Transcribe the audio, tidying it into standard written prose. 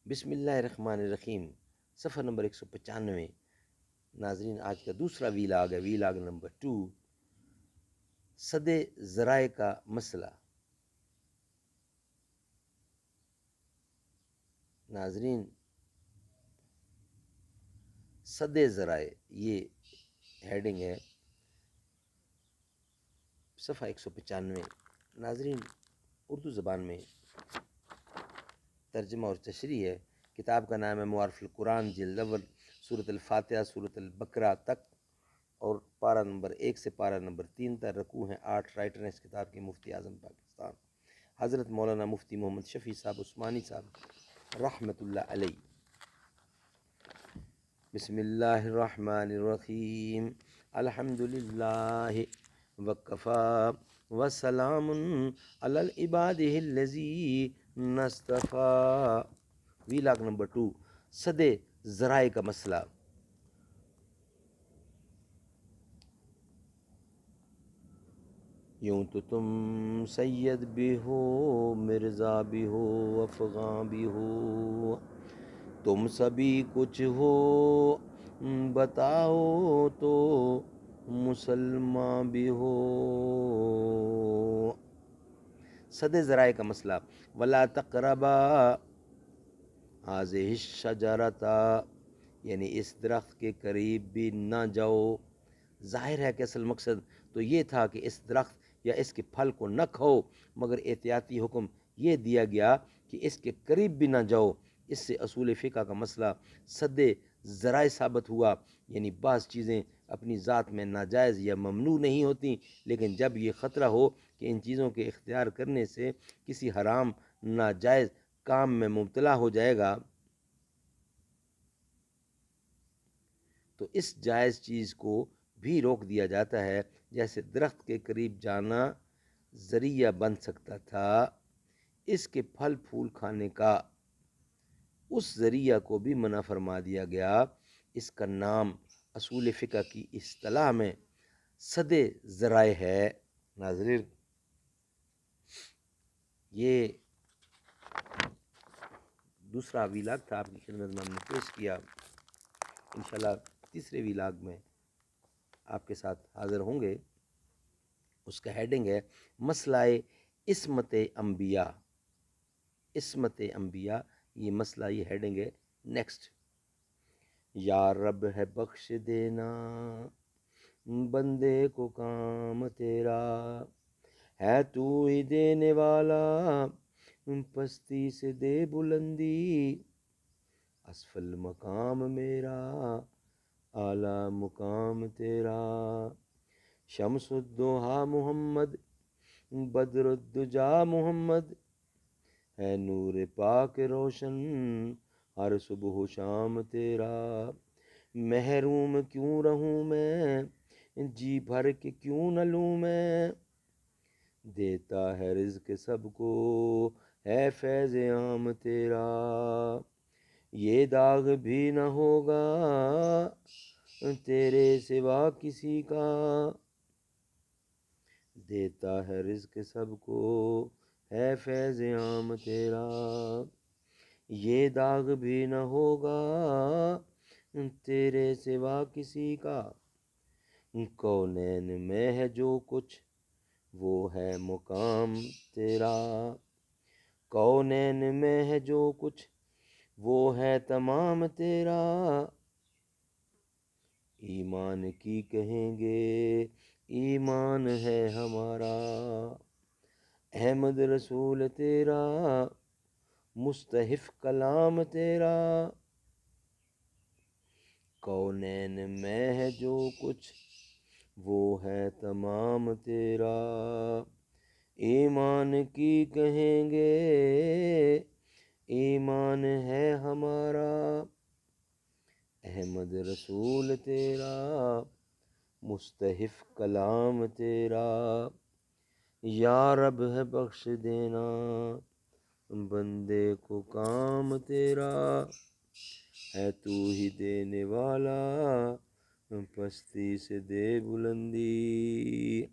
بسم اللہ الرحمن الرحیم، صفحہ نمبر 195۔ ناظرین، آج کا دوسرا ویلاگ ہے، ویلاگ نمبر 2، سد ذرائع کا مسئلہ۔ ناظرین، سد ذرائع یہ ہیڈنگ ہے صفحہ 195۔ ناظرین، اردو زبان میں ترجمہ اور تشریح ہے۔ کتاب کا نام ہے معارف القرآن، جلد اول، سورۃ الفاتحہ، سورۃ البقرہ تک، اور پارہ نمبر 1 سے پارہ نمبر 3 تک۔ رکوع ہیں 8۔ رائٹر ہیں اس کتاب کے مفتی اعظم پاکستان حضرت مولانا مفتی محمد شفیع صاحب عثمانی صاحب رحمۃ اللہ علیہ۔ بسم اللہ الرحمن الرحیم، الحمد للہ وکفا وسلام علی العبادہ الذین اصطفیٰ۔ ویلاگ نمبر 2، سد ذرائع کا مسئلہ۔ یوں تو تم سید بھی ہو، مرزا بھی ہو، افغاں بھی ہو، تم سبھی کچھ ہو، بتاؤ تو مسلمان بھی ہو۔ سد ذرائع کا مسئلہ۔ ولا تقربا هذه الشجرۃ، یعنی اس درخت کے قریب بھی نہ جاؤ۔ ظاہر ہے کہ اصل مقصد تو یہ تھا کہ اس درخت یا اس کے پھل کو نہ کھاؤ، مگر احتیاطی حکم یہ دیا گیا کہ اس کے قریب بھی نہ جاؤ۔ اس سے اصول فقہ کا مسئلہ سد ذرائع ثابت ہوا، یعنی بعض چیزیں اپنی ذات میں ناجائز یا ممنوع نہیں ہوتی، لیکن جب یہ خطرہ ہو کہ ان چیزوں کے اختیار کرنے سے کسی حرام ناجائز کام میں مبتلا ہو جائے گا تو اس جائز چیز کو بھی روک دیا جاتا ہے۔ جیسے درخت کے قریب جانا ذریعہ بن سکتا تھا اس کے پھل پھول کھانے کا، اس ذریعہ کو بھی منع فرما دیا گیا۔ اس کا نام اصول فقہ کی اصطلاح میں سد ذرائع ہے۔ ناظرین، یہ دوسرا ویلاگ تھا، آپ کی خدمت میں ہم نے پیش کیا۔ انشاءاللہ تیسرے ویلاگ میں آپ کے ساتھ حاضر ہوں گے۔ اس کا ہیڈنگ ہے مسئلہ عصمت انبیاء۔ عصمت انبیاء یہ مسئلہ، یہ ہیڈنگ ہے۔ نیکسٹ۔ یا رب ہے بخش دینا بندے کو کام تیرا، ہے تو ہی دینے والا پستی سے دے بلندی، اسفل مقام میرا اعلی مقام تیرا، شمس الدحا محمد بدر الدجا محمد، ہے نور پاک روشن ہر صبح و شام تیرا، محروم کیوں رہوں میں جی بھر کے کیوں نہ لوں میں، دیتا ہے رزق سب کو ہے فیض عام تیرا، یہ داغ بھی نہ ہوگا تیرے سوا کسی کا، دیتا ہے رزق سب کو ہے فیض عام تیرا، یہ داغ بھی نہ ہوگا تیرے سوا کسی کا، کونین میں ہے جو کچھ وہ ہے مقام تیرا، کونین میں ہے جو کچھ وہ ہے تمام تیرا، ایمان کی کہیں گے ایمان ہے ہمارا، احمد رسول تیرا مستحف کلام تیرا، کونین میں ہے جو کچھ وہ ہے تمام تیرا، ایمان کی کہیں گے ایمان ہے ہمارا، احمد رسول تیرا مستحف کلام تیرا، یا رب ہے بخش دینا بندے کو کام تیرا، ہے تو ہی دینے والا پستی سے دے بلندی۔